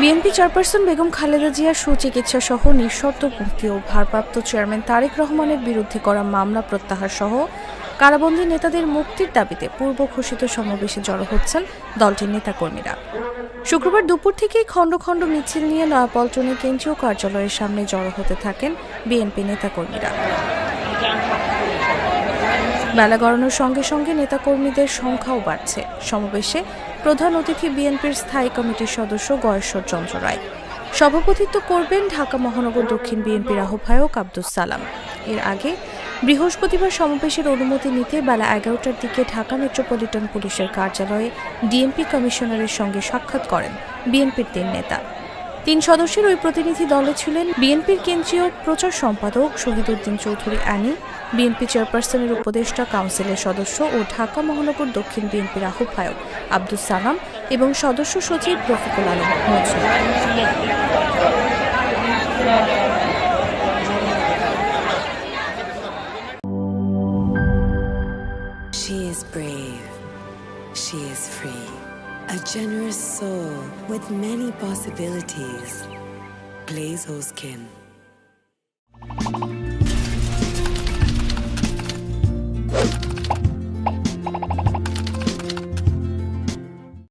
BNP chairperson Begum Khaleda জিয়ার সুচিকিৎসা সহ নিঃশর্ত মুক্তি ও ভারপ্রাপ্ত চেয়ারম্যান তারেক রহমানের বিরুদ্ধে করা মামলা প্রত্যাহার সহ কারাবন্দী নেতাদের মুক্তির দাবিতে পূর্ব ঘোষিত সমাবেশে জড়ো হচ্ছেন দলটির নেতাকর্মীরা। শুক্রবার দুপুর থেকেই খণ্ড খণ্ড মিছিল নিয়ে নয়াপল্টনে কেন্দ্রীয় কার্যালয়ের সামনে জড়ো হতে থাকেন বিএনপি নেতাকর্মীরা। বেলা গড়ানোর সঙ্গে সঙ্গে নেতাকর্মীদের সংখ্যাও বাড়ছে। সমাবেশে প্রধান অতিথি বিএনপির স্থায়ী কমিটির সদস্য গয়েশ্বর চন্দ্র রায়, সভাপতিত্ব করবেন ঢাকা মহানগর দক্ষিণ বিএনপির আহ্বায়ক আব্দুস সালাম। এর আগে বৃহস্পতিবার সমাবেশের অনুমতি নিতে বেলা 11টার দিকে ঢাকা মেট্রোপলিটন পুলিশের কার্যালয়ে ডিএমপি কমিশনারের সঙ্গে সাক্ষাৎ করেন বিএনপির 3 নেতা। 3 সদস্যের ওই প্রতিনিধি দলে ছিলেন বিএনপির কেন্দ্রীয় প্রচার সম্পাদক শহীদউদ্দিন চৌধুরী আনি, বিএনপি চেয়ারপারসনের উপদেষ্টা কাউন্সিলের সদস্য ও ঢাকা মহানগর দক্ষিণ বিএনপির আহ্বায়ক আব্দুস সালাম এবং সদস্য সচিব Rafiqul Alam Majnu. She is brave. She is free. A generous soul with many possibilities. Glaze Skin.